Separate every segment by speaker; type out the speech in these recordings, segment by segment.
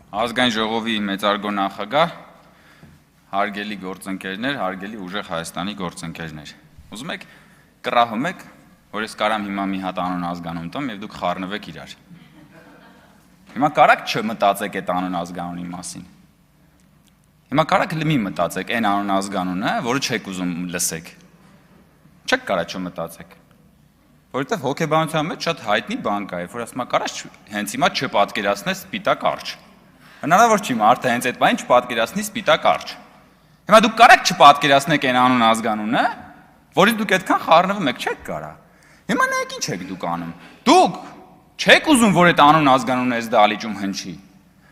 Speaker 1: Ազգային ժողովի մեծարգո նախագահ, հարգելի գործընկերներ, հարգելի ուժեղ Հայաստանի գործընկերներ։ Ուզում եք կռահում եք, որ ես կարամ հիմա մի հատ անուն ազգանուն տամ եւ դուք խառնվեք իրար։ Հիմա կարաք չմտածեք այդ անուն ազգանունի մասին։ Հիմա կարաք լի մտածեք այն անուն ազգանունը, որը չեք ուզում լսեք։ Չեք կարա չմտածեք։ Որովհետեւ հոգեբանության մեջ շատ հայտնի բան կա, որ ասում է կարաս հենց հիմա չպատկերացնես սպիտակ արջ։ Հնարավոր չի մարդը հենց այդ բանին չպատկերացնի սպիտակ արջ։ Հիմա դուք կարաք չպատկերացնեք այն անուն ազգանունը, որից դուք այդքան խառնվում եք, չեք կարա։ Հիմա նայեք ինչ եք դուք անում։ Դուք չեք ուզում, որ այդ անուն ազգանունը այս դալիճում հնչի։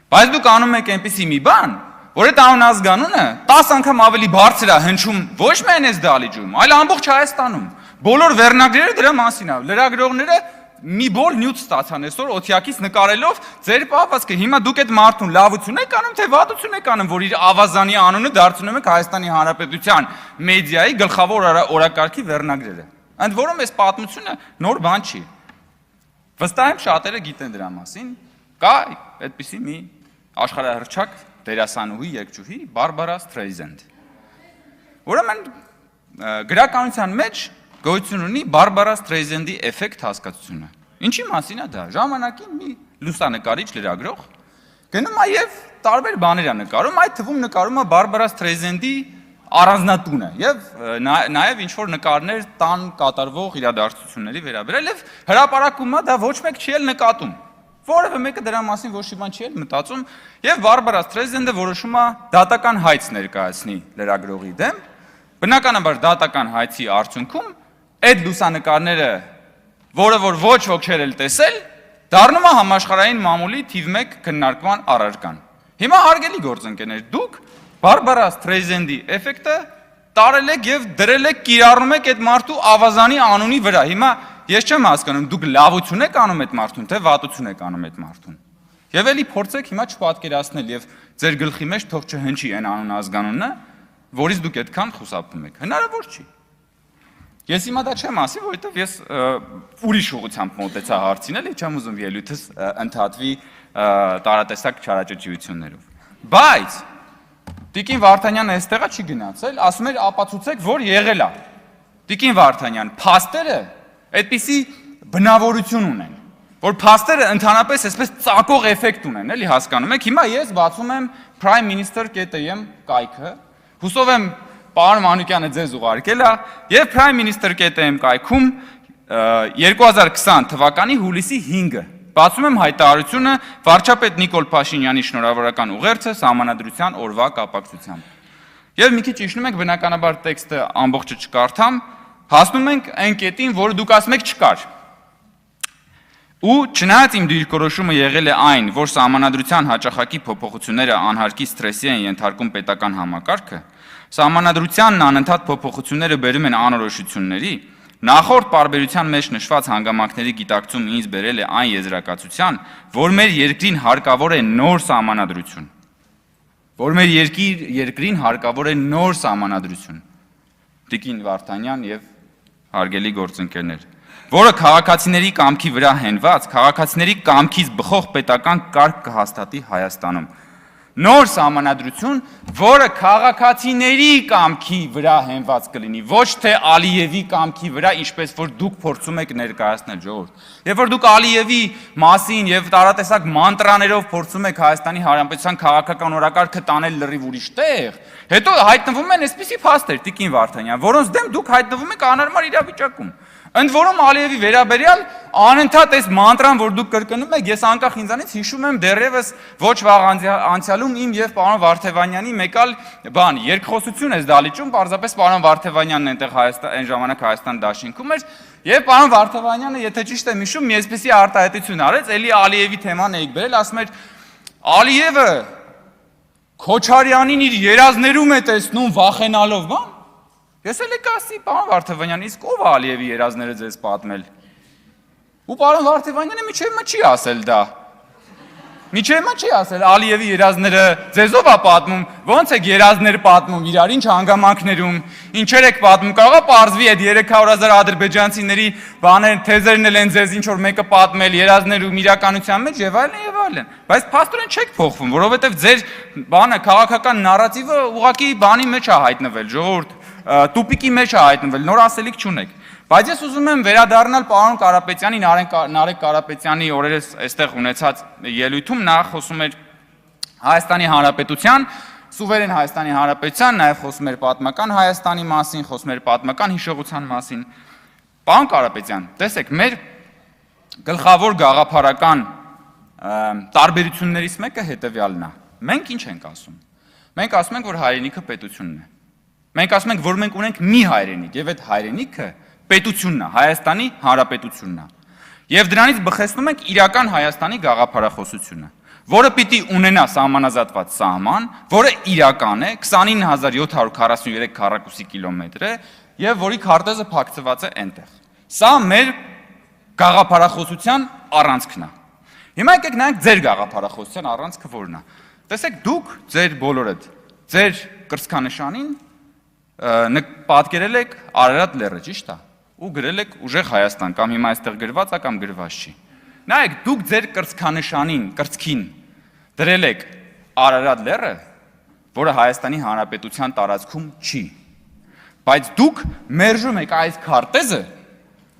Speaker 1: Բայց դուք անում եք այնպիսի մի բան, որ այդ անուն ազգանունը 10 անգամ ավելի բարձր է հնչում ոչ միայն այս դալիճում, այլ ամբողջ Հայաստանում։ Բոլոր վերնագրերը դրա մասին է։ Լրագրողները մի բոլ նյութ ստացան այսօր օթյակից նկարելով ձեր պահվածքը։ Հիմա դուք այդ մարդուն լավություն եք անում, թե վատություն եք անում, որ իր ավազանի անունը դարձնում եք Հայաստանի Հանրապետության մեդիայի գլխավոր օրակարգի վերնագրերը։ Ընդ որում այս պատմությունը նոր բան չի։ Վստահ եմ շատերը գիտեն դրա մասին։ Կա այդպիսի մի աշխարհահռչակ դերասանուհի, երգչուհի Բարբարա Սթրեյզենդ։ Ուրեմն գրականության մեջ գոյություն ունի Բարբարա Սթրեյզենդի էֆեկտ հասկացությունը։ Ինչի մասին է դա։ Ժամանակին մի լուսանկարիչ լրագրող գնում է եւ տարբեր բաներ է նկարում, այդ թվում նկարում է Բարբարա Սթրեյզենդի առանձնատունը եւ նաեւ ինչ որ նկարներ տան կատարվող իրադարձությունների վերաբերյալ եւ հրապարակում է դա ոչ մեկ չի էլ նկատում։ Որևէ մեկը դրա մասին ոչ մի բան չի էլ մտածում եւ Բարբարա Սթրեյզենդը որոշում է դատական հայց ներկայացնի լրագրողի դեմ։ Բնականաբար դատական հայցի արդյունքում այդ լուսանկարները, որը որ ոչ ոք չէր էլ տեսել, դառնում է համաշխարհային մամուլի թիվ 1 քննարկման առարկան։ Հիմա հարգելի գործընկերներ, դուք Բարբարա Սթրեյզենդի էֆեկտը տարել եք եւ դրել եք, կիրառում եք այդ մարդու ավազանի անունի վրա։ Հիմա ես չեմ հասկանում, դուք լավություն եք անում այդ մարդուն, թե վատություն եք անում այդ մարդուն։ Եվ էլի փորձեք հիմա չպատկերացնել եւ ձեր գլխի մեջ թող չհնչի այն անուն ազգանունը, որից դուք այդքան խուսափում եք։ Հնարավոր չի։ Ես հիմա դա չեմ ասի, որովհետև ես ուրիշ ուղղությամբ մոտեցա հարցին, էլի չեմ ուզում ելույթս ընդհատվի տարատեսակ չարաճճիություններով։ Բայց Տիկին Վարդանյանը այստեղա չի գնացել, ասում էր ապացուցեք, որ եղել է։ Տիկին Վարդանյան, փաստերը այդպիսի բնավորություն ունեն, որ փաստերը ընդհանրապես այսպես ծակող էֆեկտ ունեն, էլի հասկանում եք։ Հիմա ես բացում եմ primeminister.am կայքը, հուսով եմ պարոն Մանուկյանը ձեզ ուղարկել է, եւ primeminister.am կայքում 2020 թվականի հուլիսի 5-ը բացում եմ հայտարարությունը վարչապետ Նիկոլ Փաշինյանի շնորհավորական ուղերձը Սահմանադրության օրվա կապակցությամբ։ Եվ մի քիչ իջնում ենք, բնականաբար տեքստը ամբողջը չկարդամ, հասնում ենք այն կետին, որը դուք ասում եք չկար։ Ու չնայած իմ դիրքորոշումը եղել է այն, որ Սահմանադրության հաճախակի փոփոխությունները անհարկի սթրեսի են ենթարկում պետական համակարգը, Սահմանադրությանն անընդհատ փոփոխությունները բերում են անորոշությունների, նախորդ պարբերության մեջ նշված հանգամանքների գիտակցումը ինձ բերել է այն եզրակացության, որ մեր երկրին հարկավոր է նոր սահմանադրություն։ Տիկին Վարդանյան եւ հարգելի գործընկերներ, որը քաղաքացիների կամքի վրա հենված, քաղաքացիների կամքից բխող պետական կարգ կհաստատի Հայաստանում։ Նոր սահմանադրություն, որը քաղաքացիների կամքի վրա հենված կլինի, ոչ թե Ալիևի կամքի վրա, ինչպես որ դուք փորձում եք ներկայացնել ժողովուրդ։ Եվ որ դուք Ալիևի մասին եւ տարատեսակ մանտրաներով փորձում եք Հայաստանի Հանրապետության քաղաքական օրակարգը տանել լրիվ ուրիշ տեղ, հետո հայտնվում են այսպիսի փաստեր, Տիկին Վարդանյան, որոնց դեմ դուք հայտնվում եք անհարմար իրավիճակում։ Ընդ որում Ալիևի վերաբերյալ անընդհատ այս մանտրան, որ դուք կրկնում եք, ես անկախ ինձանից հիշում եմ դեռևս ոչ վաղ անցյալում իմ եւ պարոն Վարդևանյանի մեկ այլ բան, երկխոսություն էս դալիճում, պարզապես պարոն Վարդևանյանն այնտեղ այն ժամանակ Հայաստան դաշինքում էր, եւ պարոն Վարդևանյանը, եթե ճիշտ եմ հիշում, մի այսպեսի արտահայտություն արեց, էլի Ալիևի թեման էիք բերել, ասում էր Ալիևը Քոչարյանին իր երազներում է տեսնում վախենալով, բան։ Ես էլ եք ասի, պարոն Վարդևանյան, իսկ ով է Ալիևի երազները ձեզ պատմել։ Ու պարոն Վարդևանյանը միջև մը չի ասել դա։ Միջև մը չի ասել Ալիևի երազները ձեզով է պատմում, ոնց եք երազներ պատմում իրար, ինչ հանգամանքներում, ինչեր եք պատմում, կարող է պարզվի այդ 300,000 ադրբեջանցիների բաներ, թեզերն էլ են ձեզ ինչ որ մեկը պատմել երազներում իրականության մեջ եւ այլն եւ այլն, բայց փաստորեն չեք փոխվում, որովհետև ձեր բանը քաղաքական նարատիվը ուղղակի բանի մեջ է հայտնվել, ժողովուրդ, տուպիկի մեջ է հայտնվել, նոր ասելիք չունեք։ Բայց ես ուզում եմ վերադառնալ պարոն Կարապետյանի, Նարեկ Կարապետյանի օրերս այստեղ ունեցած ելույթում, նա խոսում էր Հայաստանի Հանրապետության, սուվերեն Հայաստանի Հանրապետության, նաև խոսում էր պատմական Հայաստանի մասին, խոսում էր պատմական հիշողության մասին։ Պարոն Կարապետյան, տեսեք, մեր գլխավոր գաղափարական տարբերություններից մեկը հետևյալն է։ Մենք ինչ ենք ասում։ Մենք ասում ենք, որ հայրենիքը պետությունն է։ Մենք ասում ենք, որ մենք ունենք մի հայրենիք, եւ այդ հայրենիքը պետությունն է, Հայաստանի Հանրապետությունն է։ Եվ դրանից բխեցնում ենք իրական Հայաստանի գաղափարախոսությունը, որը պիտի ունենա սահմանազատված սահման, որը իրական է, 29743 քառակուսի կիլոմետր է, եւ որի քարտեզը փակցված է այնտեղ։ Սա մեր գաղափարախոսության առանցքն է։ Հիմա եկեք նայենք ձեր գաղափարախոսության առանցքը որն է։ Տեսեք, դուք ձեր բոլորդ ձեր կրծքանշանին պատկերել եք Արարատ լեռը, ճիշտ է, ու գրել եք ուժեղ Հայաստան, կամ հիմա այստեղ գրված է կամ գրված չի։ Նայեք, դուք ձեր կրծքանշանին, կրծքին դրել եք Արարատ լեռը, որը Հայաստանի Հանրապետության տարածքում չի։ Բայց դուք մերժում եք այս քարտեզը,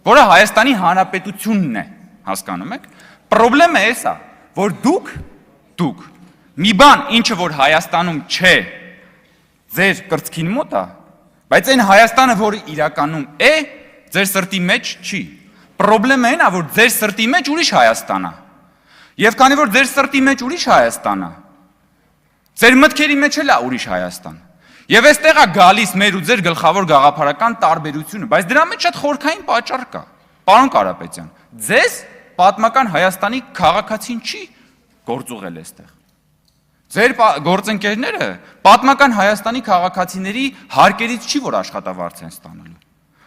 Speaker 1: որը Հայաստանի Հանրապետությունն է, հասկանում եք։ Պրոբլեմը էս է, որ դուք մի բան, ինչը որ Հայաստանում չէ, ձեր կրծքին մոտ է, բայց այն Հայաստանը, որը իրականում է, ձեր սրտի մեջ չի։ Պրոբլեմը այն է, որ ձեր սրտի մեջ ուրիշ Հայաստան է։ Եվ քանի որ ձեր սրտի մեջ ուրիշ Հայաստան է, ձեր մտքերի մեջ էլ է ուրիշ Հայաստան։ Եվ այստեղ է գալիս մեր ու ձեր գլխավոր գաղափարական տարբերությունը, բայց դրա մեջ շատ խորքային պատճառ կա։ Պարոն Կարապետյան, ձեզ պատմական Հայաստանի քաղաքացին չի գործուղել այստեղ։ Ձեր գործընկերները պատմական Հայաստանի քաղաքացիների հարկերից չի, որ աշխատավարձ են ստանալու։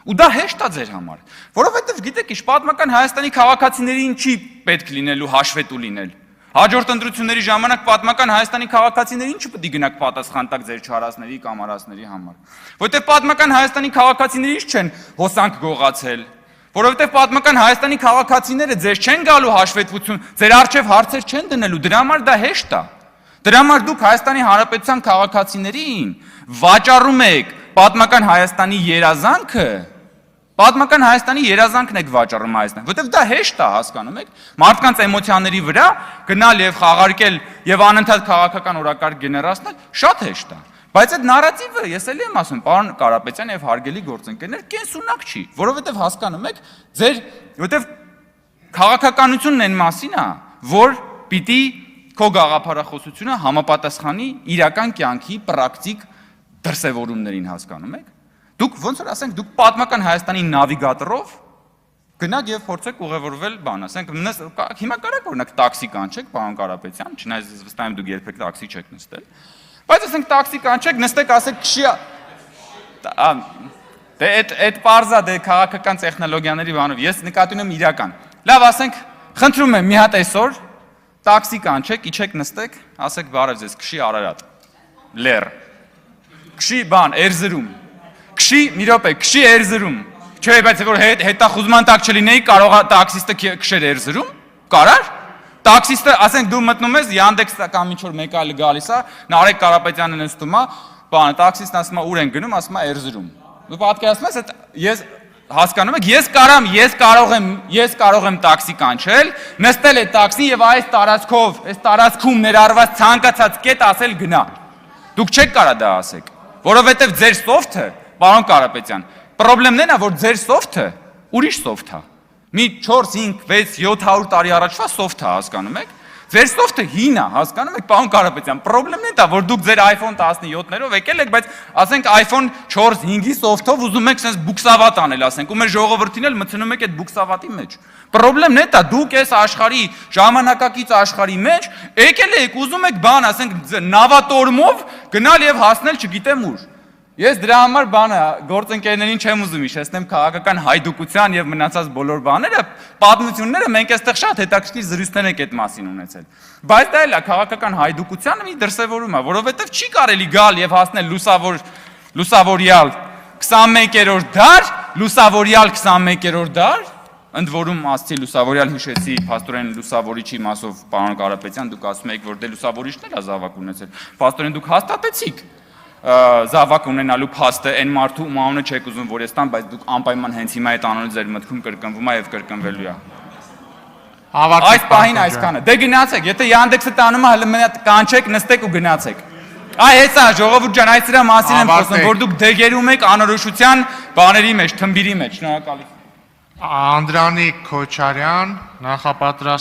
Speaker 1: Ու դա հեշտ է ձեր համար, որովհետև գիտեք ինչ, պատմական Հայաստանի քաղաքացիներին չի պետք լինելու հաշվետու լինել։ Հաջորդ ընտրությունների ժամանակ պատմական Հայաստանի քաղաքացիներին չպետք է գնաք պատասխան տակ ձեր չարասների կամ արասների համար։ Որովհետև պատմական Հայաստանի քաղաքացիներից չեն հոսանք գողացել, որովհետև պատմական Հայաստանի քաղաքացիները ձեզ չեն գալու հաշվետվություն, ձեր առջև հարցեր չեն դնելու, դրա համար դա հեշտ է։ Դրա համար դուք Հայաստանի Հանրապետության քաղաքացիներին վաճառում եք պատմական Հայաստանի երազանքը, պատմական Հայաստանի երազանքն եք վաճառում Հայաստան, որովհետև դա հեշտ է, հասկանում եք, մարդկանց էմոցիաների վրա գնալ եւ խաղարկել եւ անընդհատ քաղաքական օրակարգ գեներացնել շատ հեշտ է։ Բայց այդ նարատիվը, ես էլի եմ ասում, պարոն Կարապետյան եւ հարգելի գործընկերներ, կենսունակ չի, որովհետև հասկանում եք, որովհետև քաղաքականությունն այն մասին է, որ պիտի քո գաղափարախոսությունը համապատասխանի իրական կյանքի պրակտիկ դրսևորումներին, հասկանում եք։ Դուք ոնց որ ասենք, դուք պատմական Հայաստանի նավիգատորով գնաք եւ փորձեք ուղևորվել բան, ասենք, հիմա կարեք օրինակ տաքսի կանչեք, պարոն Կարապետյան, չնայած վստահ եմ դուք երբեք տաքսի չեք նստել, բայց ասենք տաքսի կանչեք, նստեք, ասեք, քշի, դե այդ պարզա դե քաղաքական տեխնոլոգիաների բանով, ես նկատի ունեմ իրական։ Լավ, ասենք, խնդրում եմ մի հատ այսօր տաքսի կանչեք, իջեք նստեք, ասեք, բարև ձեզ, քշի Արարատ, լեռ, քշի բան, Էրզրում, քշի, մի րոպե, քշի Էրզրում, չէ, բայց որ հետախուզման տակ չլինեի, կարող է տաքսիստը քշեր Էրզրում, կարար, տաքսիստը, ասենք դու մտնում ես, Yandex-ը կամ ինչ որ մեկ այլ գալիս է, Նարեկ Կարապետյանը նստում է, բանը, տաքսիստն ասում է, ուր են գնում, ասում է Էրզրում, դու պատկերացնում ես, ես հասկանում եք, ես կարող եմ տաքսի կանչել, նստել է տաքսին եւ այս տարածքում ներառված ցանկացած կետ ասել գնա։ Դուք չեք կարա դա ասեք, որովհետեւ ձեր սոֆթը, պարոն Կարապետյան, պրոբլեմն այն է, որ ձեր սոֆթը ուրիշ սոֆթ է։ Մի 4, 5, 6, 700 տարի առաջվա սոֆթ է, հասկանում եք։ Ձեր սոֆթը հին է, հասկանում եք, պարոն Կարապետյան, պրոբլեմն է դա, որ դուք ձեր iPhone 17-ներով եկել եք, բայց ասենք iPhone 4, 5-ի սոֆթով ուզում եք sense բուքսավատ անել, ասենք, ու մեր ժողովրդին էլ մտցնում եք այդ բուքսավատի մեջ։ Պրոբլեմն է դա, դուք այս աշխարհի ժամանակակից աշխարհի մեջ եկել եք, ուզում եք բան, ասենք, նավատորմով գնալ եւ հասնել չգիտեմ ուր։ Ես դրա համար բանը գործընկերներին չեմ ուզում հիշեցնեմ քաղաքական հայդուկության եւ մնացած բոլոր բաները, պատմությունները մենք այստեղ շատ հետաքրքիր զրույցներ ենք այդ մասին ունեցել։ Բայց դա էլ է քաղաքական հայդուկությանը մի դրսևորում է, որովհետեւ չի կարելի գալ եւ հասնել լուսավորյալ 21-րդ դար, լուսավորյալ 21-րդ դար, Ընդ որում ասացի լուսավորյալ հիշեցի փաստորեն լուսավորիչի մասով պարոն Կարապետյան, դուք ասում եք, որ դե լուսավորիչն էլ է զավակ ունեցել։ Փաստորեն դուք հաստատեցիք զավակ ունենալու փաստը այն մարդու ում անունը չեք ուզում որ ես տամ, բայց դուք անպայման հենց հիմա այդ անունը ձեր մտքում կրկնվում է եւ կրկնվելու է։ Այս պահին այսքանը։ Դե գնացեք, եթե Yandex-ը տանում է, հələ մենակ կանչեք, նստեք ու գնացեք։ Այ հեսա ժողովուրդ ջան, այս դրա մասին եմ խոսում, որ դուք դեգերում եք անորոշության բաների մեջ, թմբիրի մեջ։ Շնորհակալություն։
Speaker 2: Անդրանիկ Քոչարյան, նախապատրաստ